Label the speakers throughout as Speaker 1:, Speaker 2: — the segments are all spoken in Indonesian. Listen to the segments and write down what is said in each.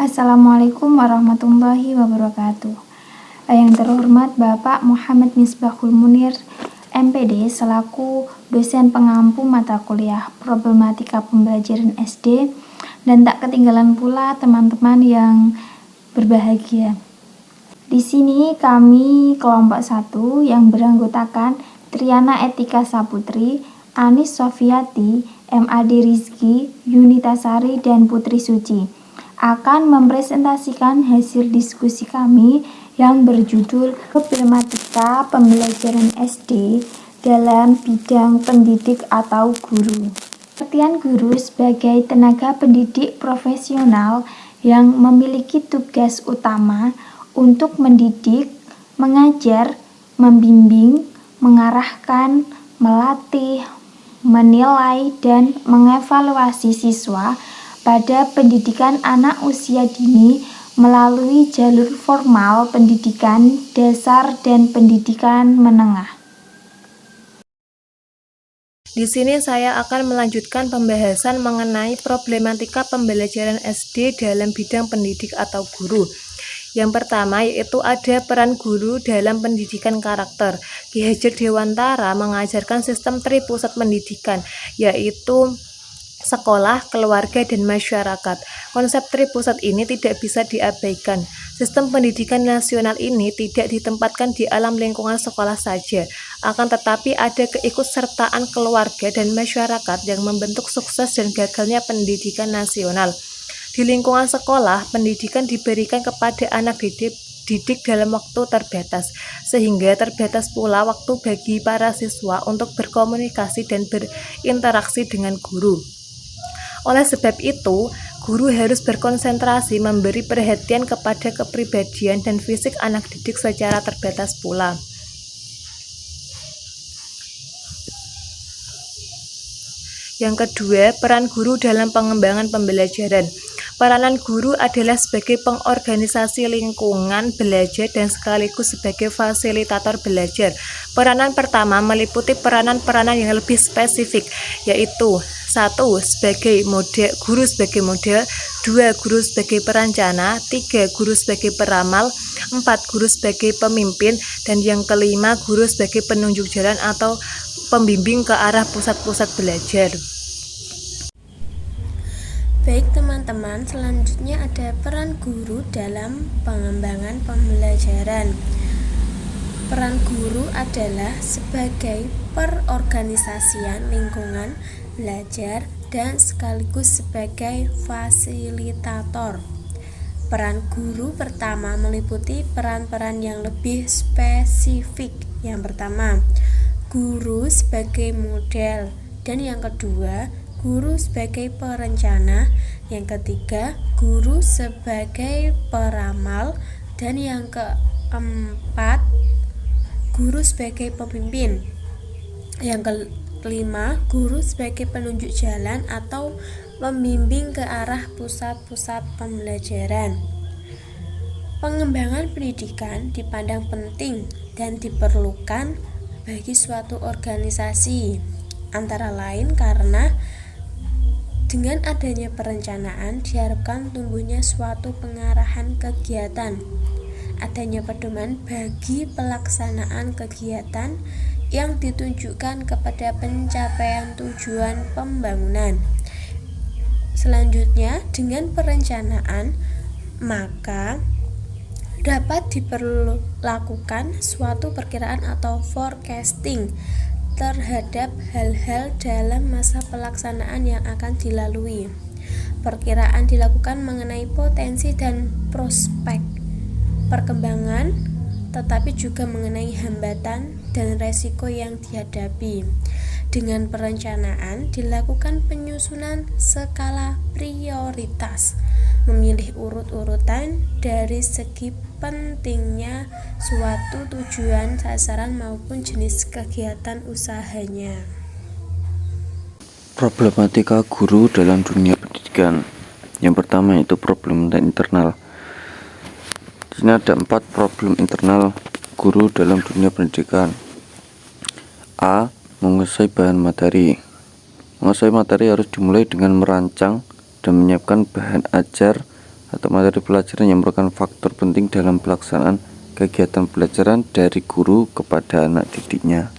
Speaker 1: Assalamualaikum warahmatullahi wabarakatuh. Yang terhormat Bapak Muhammad Misbahul Munir, MPD, selaku dosen pengampu mata kuliah problematika pembelajaran SD, dan tak ketinggalan pula teman-teman yang berbahagia. Di sini kami kelompok 1 yang beranggotakan Triana Etika Saputri, Anis Sofiati, MAD Rizky, Yunita Sari, dan Putri Suci akan mempresentasikan hasil diskusi kami yang berjudul Problematika Pembelajaran SD dalam Bidang Pendidik atau Guru. Pengertian guru sebagai tenaga pendidik profesional yang memiliki tugas utama untuk mendidik, mengajar, membimbing, mengarahkan, melatih, menilai, dan mengevaluasi siswa pada pendidikan anak usia dini melalui jalur formal pendidikan dasar dan pendidikan menengah.
Speaker 2: Di sini saya akan melanjutkan pembahasan mengenai problematika pembelajaran SD dalam bidang pendidik atau guru. Yang pertama yaitu ada peran guru dalam pendidikan karakter. Ki Hajar Dewantara mengajarkan sistem tripusat pendidikan, yaitu sekolah, keluarga, dan masyarakat. Konsep tripusat ini tidak bisa diabaikan. Sistem pendidikan nasional ini tidak ditempatkan di alam lingkungan sekolah saja, akan tetapi ada keikutsertaan keluarga dan masyarakat yang membentuk sukses dan gagalnya pendidikan nasional. Di lingkungan sekolah, pendidikan diberikan kepada anak didik dalam waktu terbatas, sehingga terbatas pula waktu bagi para siswa untuk berkomunikasi dan berinteraksi dengan guru. Oleh sebab itu, guru harus berkonsentrasi memberi perhatian kepada kepribadian dan fisik anak didik secara terbatas pula. Yang kedua, peran guru dalam pengembangan pembelajaran. Peranan guru adalah sebagai pengorganisasi lingkungan belajar dan sekaligus sebagai fasilitator belajar. Peranan pertama meliputi peranan-peranan yang lebih spesifik, yaitu 1. Sebagai model, guru sebagai model, 2. Guru sebagai perencana, 3. Guru sebagai peramal, 4. Guru sebagai pemimpin, dan yang kelima, guru sebagai penunjuk jalan atau pembimbing ke arah pusat-pusat belajar.
Speaker 3: Baik teman-teman, selanjutnya ada peran guru dalam pengembangan pembelajaran. Peran guru adalah sebagai perorganisasian lingkungan belajar dan sekaligus sebagai fasilitator. Peran guru pertama meliputi peran-peran yang lebih spesifik. Yang pertama, guru sebagai model, dan yang kedua, guru sebagai perencana, yang ketiga, guru sebagai peramal, dan yang keempat, guru sebagai pemimpin. Yang kelima, guru sebagai penunjuk jalan atau membimbing ke arah pusat-pusat pembelajaran. Pengembangan pendidikan dipandang penting dan diperlukan bagi suatu organisasi, antara lain karena dengan adanya perencanaan diharapkan tumbuhnya suatu pengarahan kegiatan, adanya pedoman bagi pelaksanaan kegiatan yang ditunjukkan kepada pencapaian tujuan pembangunan. Selanjutnya, dengan perencanaan maka dapat diperlakukan suatu perkiraan atau forecasting terhadap hal-hal dalam masa pelaksanaan yang akan dilalui. Perkiraan dilakukan mengenai potensi dan prospek perkembangan, tetapi juga mengenai hambatan dan resiko yang dihadapi. Dengan perencanaan dilakukan penyusunan skala prioritas, memilih urut-urutan dari segi pentingnya suatu tujuan, sasaran maupun jenis kegiatan usahanya.
Speaker 4: Problematika guru dalam dunia pendidikan. Yang pertama yaitu problem internal. Di sini ada 4 problem internal guru dalam dunia pendidikan. A. Menguasai bahan materi. Menguasai materi harus dimulai dengan merancang dan menyiapkan bahan ajar atau materi pelajaran yang merupakan faktor penting dalam pelaksanaan kegiatan pelajaran dari guru kepada anak didiknya.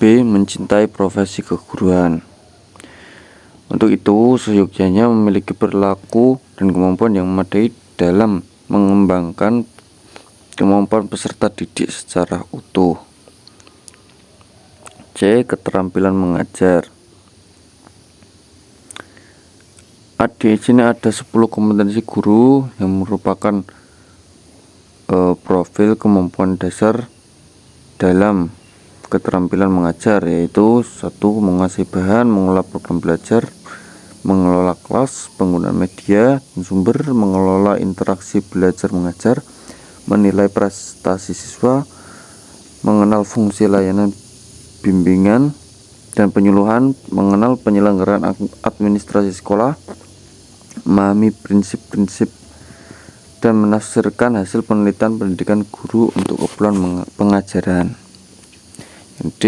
Speaker 4: B. Mencintai profesi keguruan. Untuk itu, seyogyanya memiliki perilaku dan kemampuan yang memadai dalam mengembangkan kemampuan peserta didik secara utuh. C. Keterampilan mengajar. Di sini ada 10 kompetensi guru yang merupakan profil kemampuan dasar dalam keterampilan mengajar, yaitu 1. Menguasai bahan, mengelola program belajar, mengelola kelas, penggunaan media dan sumber, mengelola interaksi belajar mengajar, menilai prestasi siswa, mengenal fungsi layanan bimbingan dan penyuluhan, mengenal penyelenggaraan administrasi sekolah, memahami prinsip-prinsip dan menafsirkan hasil penelitian pendidikan guru untuk keperluan pengajaran. Yang D,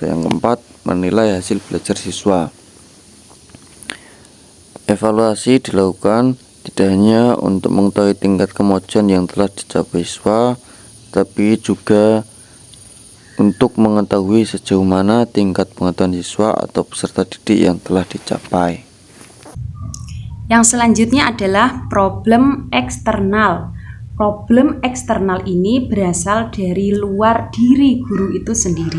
Speaker 4: yang keempat, menilai hasil belajar siswa. Evaluasi dilakukan tidak hanya untuk mengetahui tingkat kemajuan yang telah dicapai siswa, tapi juga untuk mengetahui sejauh mana tingkat pengetahuan siswa atau peserta didik yang telah dicapai.
Speaker 5: Yang selanjutnya adalah problem eksternal. Problem eksternal ini berasal dari luar diri guru itu sendiri.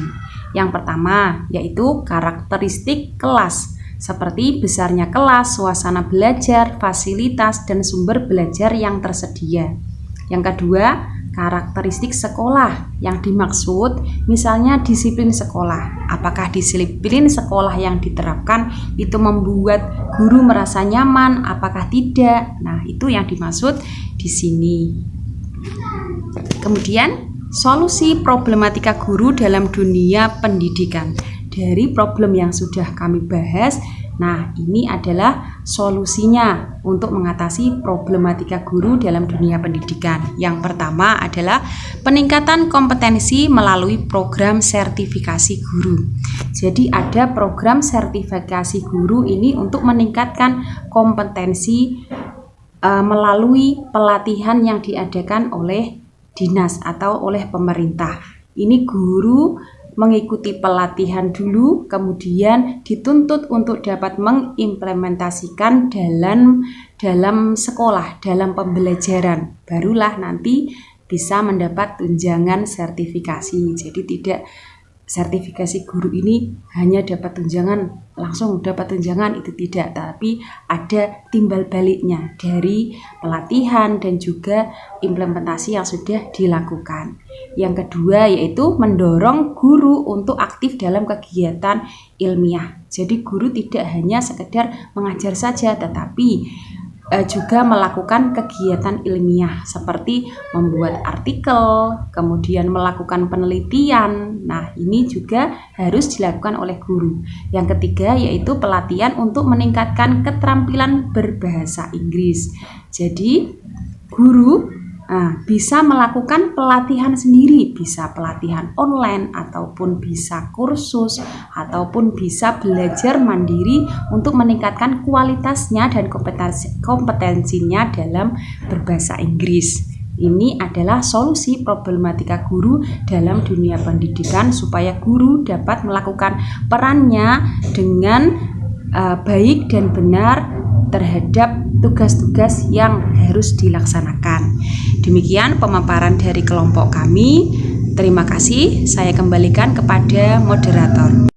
Speaker 5: Yang pertama yaitu karakteristik kelas, seperti besarnya kelas, suasana belajar, fasilitas, dan sumber belajar yang tersedia. Yang kedua, karakteristik sekolah. Yang dimaksud misalnya disiplin sekolah. Apakah disiplin sekolah yang diterapkan itu membuat guru merasa nyaman, apakah tidak? Nah, itu yang dimaksud di sini. Kemudian, solusi problematika guru dalam dunia pendidikan. Dari problem yang sudah kami bahas, nah ini adalah solusinya untuk mengatasi problematika guru dalam dunia pendidikan. Yang pertama adalah peningkatan kompetensi melalui program sertifikasi guru. Jadi ada program sertifikasi guru ini untuk meningkatkan kompetensi melalui pelatihan yang diadakan oleh dinas atau oleh pemerintah. Ini guru mengikuti pelatihan dulu, kemudian dituntut untuk dapat mengimplementasikan dalam sekolah, dalam pembelajaran. Barulah nanti bisa mendapat tunjangan sertifikasi. Jadi tidak sertifikasi guru ini hanya dapat tunjangan, langsung dapat tunjangan, itu tidak, tapi ada timbal baliknya dari pelatihan dan juga implementasi yang sudah dilakukan. Yang kedua yaitu mendorong guru untuk aktif dalam kegiatan ilmiah. Jadi guru tidak hanya sekedar mengajar saja, tetapi juga melakukan kegiatan ilmiah seperti membuat artikel, kemudian melakukan penelitian. Nah, ini juga harus dilakukan oleh guru. Yang ketiga yaitu pelatihan untuk meningkatkan keterampilan berbahasa Inggris. Jadi, guru bisa melakukan pelatihan sendiri, bisa pelatihan online ataupun bisa kursus ataupun bisa belajar mandiri untuk meningkatkan kualitasnya dan kompetensinya dalam berbahasa Inggris. Ini adalah solusi problematika guru dalam dunia pendidikan supaya guru dapat melakukan perannya dengan baik dan benar terhadap tugas-tugas yang harus dilaksanakan. Demikian pemaparan dari kelompok kami. Terima kasih. Saya kembalikan kepada moderator.